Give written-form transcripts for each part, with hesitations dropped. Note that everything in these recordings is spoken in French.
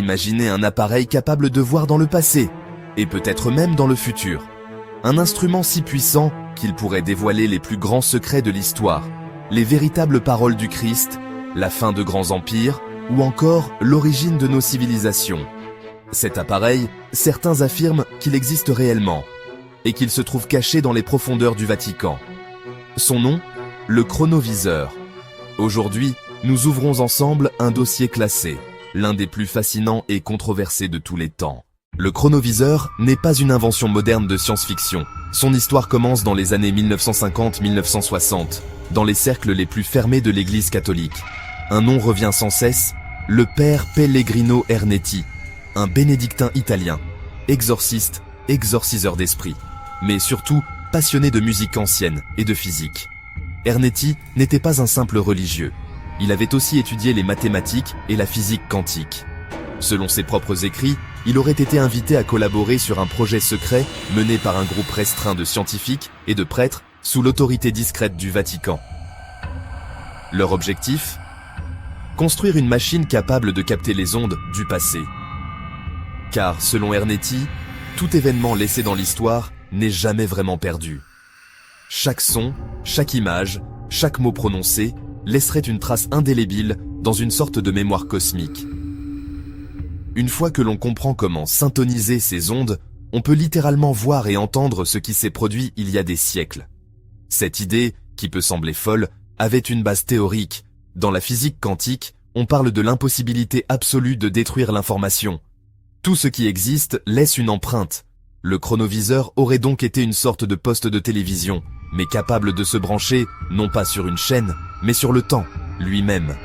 imaginé un appareil capable de voir dans le passé, et peut-être même dans le futur. Un instrument si puissant qu'il pourrait dévoiler les plus grands secrets de l'histoire, les véritables paroles du Christ, la fin de grands empires, ou encore l'origine de nos civilisations. Cet appareil, certains affirment qu'il existe réellement, et qu'il se trouve caché dans les profondeurs du Vatican. Son nom, le chronoviseur. Aujourd'hui, nous ouvrons ensemble un dossier classé, l'un des plus fascinants et controversés de tous les temps. Le chronoviseur n'est pas une invention moderne de science-fiction. Son histoire commence dans les années 1950-1960, dans les cercles les plus fermés de l'Église catholique. Un nom revient sans cesse, le père Pellegrino Ernetti, un bénédictin italien, exorciste, exorciseur d'esprit, mais surtout passionné de musique ancienne et de physique. Ernetti n'était pas un simple religieux. Il avait aussi étudié les mathématiques et la physique quantique. Selon ses propres écrits, il aurait été invité à collaborer sur un projet secret mené par un groupe restreint de scientifiques et de prêtres sous l'autorité discrète du Vatican. Leur objectif ? Construire une machine capable de capter les ondes du passé. Car, selon Ernetti, tout événement laissé dans l'histoire n'est jamais vraiment perdu. Chaque son, chaque image, chaque mot prononcé laisserait une trace indélébile dans une sorte de mémoire cosmique. Une fois que l'on comprend comment syntoniser ces ondes, on peut littéralement voir et entendre ce qui s'est produit il y a des siècles. Cette idée, qui peut sembler folle, avait une base théorique. Dans la physique quantique, on parle de l'impossibilité absolue de détruire l'information. Tout ce qui existe laisse une empreinte. Le chronoviseur aurait donc été une sorte de poste de télévision, mais capable de se brancher non pas sur une chaîne, mais sur le temps lui-même.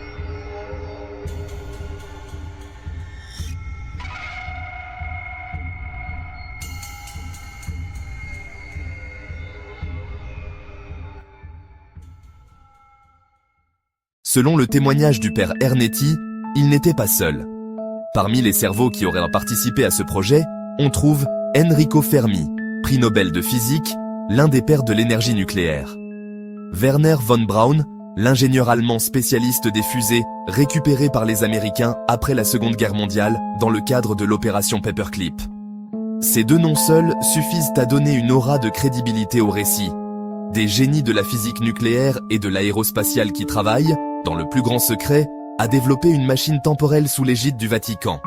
Selon le témoignage du père Ernetti, il n'était pas seul. Parmi les cerveaux qui auraient participé à ce projet, on trouve Enrico Fermi, prix Nobel de physique, l'un des pères de l'énergie nucléaire. Werner von Braun, l'ingénieur allemand spécialiste des fusées récupérées par les Américains après la Seconde Guerre mondiale dans le cadre de l'opération Paperclip. Ces deux noms seuls suffisent à donner une aura de crédibilité au récit. Des génies de la physique nucléaire et de l'aérospatiale qui travaillent, dans le plus grand secret, à développer une machine temporelle sous l'égide du Vatican.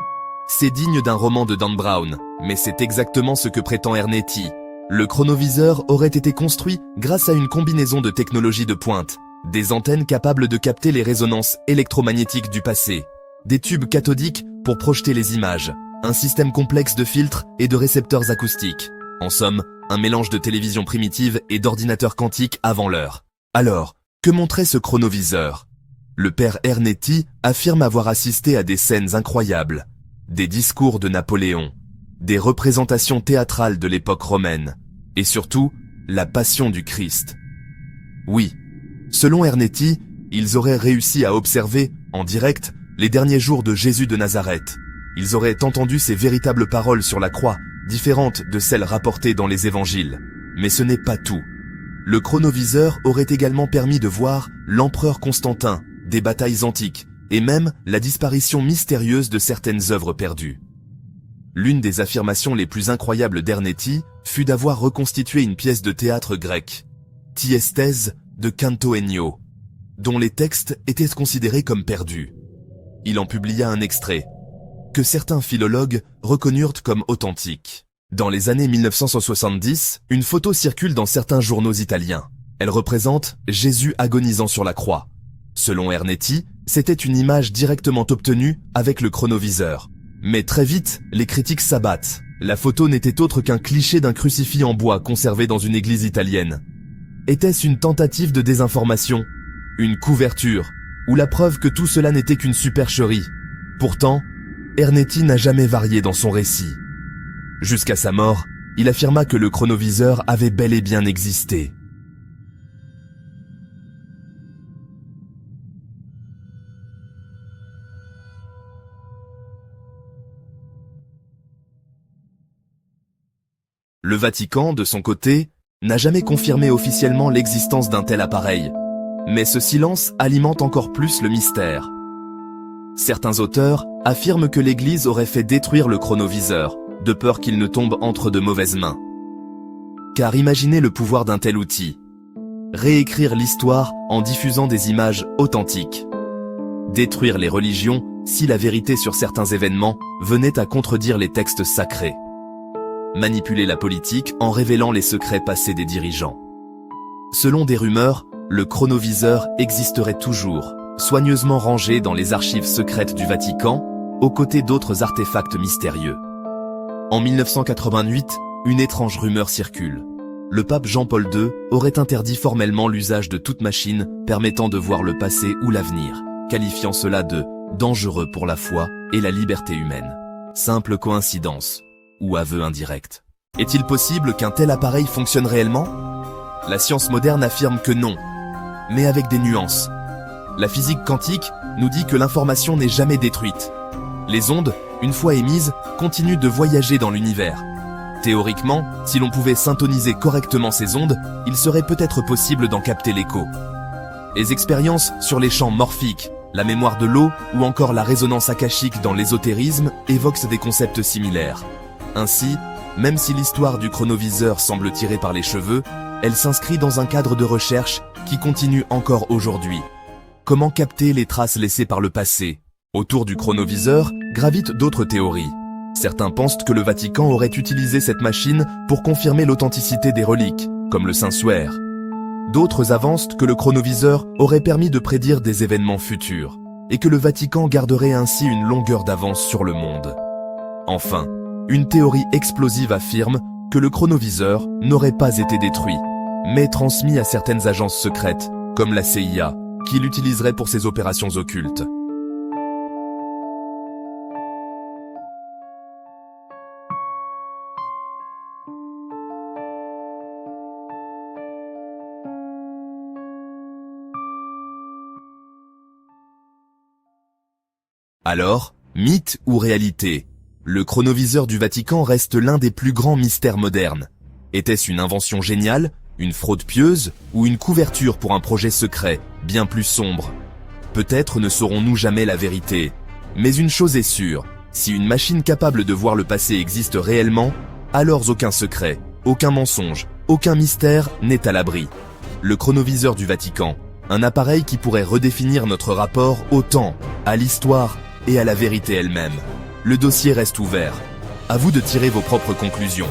C'est digne d'un roman de Dan Brown, mais c'est exactement ce que prétend Ernetti. Le chronoviseur aurait été construit grâce à une combinaison de technologies de pointe, des antennes capables de capter les résonances électromagnétiques du passé, des tubes cathodiques pour projeter les images, un système complexe de filtres et de récepteurs acoustiques. En somme, un mélange de télévision primitive et d'ordinateur quantique avant l'heure. Alors, que montrait ce chronoviseur ? Le père Ernetti affirme avoir assisté à des scènes incroyables, des discours de Napoléon, des représentations théâtrales de l'époque romaine, et surtout, la passion du Christ. Oui, selon Ernetti, ils auraient réussi à observer, en direct, les derniers jours de Jésus de Nazareth. Ils auraient entendu ses véritables paroles sur la croix, différentes de celles rapportées dans les évangiles. Mais ce n'est pas tout. Le chronoviseur aurait également permis de voir l'empereur Constantin, des batailles antiques, et même la disparition mystérieuse de certaines œuvres perdues. L'une des affirmations les plus incroyables d'Ernetti fut d'avoir reconstitué une pièce de théâtre grecque, Thyestes de Canto Ennio, dont les textes étaient considérés comme perdus. Il en publia un extrait, que certains philologues reconnurent comme authentique. Dans les années 1970, une photo circule dans certains journaux italiens. Elle représente Jésus agonisant sur la croix. Selon Ernetti, c'était une image directement obtenue avec le chronoviseur. Mais très vite, les critiques s'abattent. La photo n'était autre qu'un cliché d'un crucifix en bois conservé dans une église italienne. Était-ce une tentative de désinformation ? Une couverture ? Ou la preuve que tout cela n'était qu'une supercherie ? Pourtant, Ernetti n'a jamais varié dans son récit. Jusqu'à sa mort, il affirma que le chronoviseur avait bel et bien existé. Le Vatican, de son côté, n'a jamais confirmé officiellement l'existence d'un tel appareil. Mais ce silence alimente encore plus le mystère. Certains auteurs affirme que l'Église aurait fait détruire le chronoviseur, de peur qu'il ne tombe entre de mauvaises mains. Car imaginez le pouvoir d'un tel outil. Réécrire l'histoire en diffusant des images authentiques. Détruire les religions si la vérité sur certains événements venait à contredire les textes sacrés. Manipuler la politique en révélant les secrets passés des dirigeants. Selon des rumeurs, le chronoviseur existerait toujours, soigneusement rangé dans les archives secrètes du Vatican, aux côtés d'autres artefacts mystérieux. En 1988, une étrange rumeur circule. Le pape Jean-Paul II aurait interdit formellement l'usage de toute machine permettant de voir le passé ou l'avenir, qualifiant cela de « dangereux pour la foi et la liberté humaine ». Simple coïncidence ou aveu indirect. Est-il possible qu'un tel appareil fonctionne réellement? La science moderne affirme que non, mais avec des nuances. La physique quantique nous dit que l'information n'est jamais détruite. Les ondes, une fois émises, continuent de voyager dans l'univers. Théoriquement, si l'on pouvait syntoniser correctement ces ondes, il serait peut-être possible d'en capter l'écho. Les expériences sur les champs morphiques, la mémoire de l'eau ou encore la résonance akashique dans l'ésotérisme évoquent des concepts similaires. Ainsi, même si l'histoire du chronoviseur semble tirée par les cheveux, elle s'inscrit dans un cadre de recherche qui continue encore aujourd'hui. Comment capter les traces laissées par le passé? Autour du chronoviseur gravitent d'autres théories. Certains pensent que le Vatican aurait utilisé cette machine pour confirmer l'authenticité des reliques, comme le Saint-Suaire. D'autres avancent que le chronoviseur aurait permis de prédire des événements futurs, et que le Vatican garderait ainsi une longueur d'avance sur le monde. Enfin, une théorie explosive affirme que le chronoviseur n'aurait pas été détruit, mais transmis à certaines agences secrètes, comme la CIA, qui l'utiliserait pour ses opérations occultes. Alors, mythe ou réalité? Le chronoviseur du Vatican reste l'un des plus grands mystères modernes. Était-ce une invention géniale, une fraude pieuse ou une couverture pour un projet secret, bien plus sombre? Peut-être ne saurons-nous jamais la vérité. Mais une chose est sûre, si une machine capable de voir le passé existe réellement, alors aucun secret, aucun mensonge, aucun mystère n'est à l'abri. Le chronoviseur du Vatican, un appareil qui pourrait redéfinir notre rapport au temps, à l'histoire et à la vérité elle-même. Le dossier reste ouvert. À vous de tirer vos propres conclusions.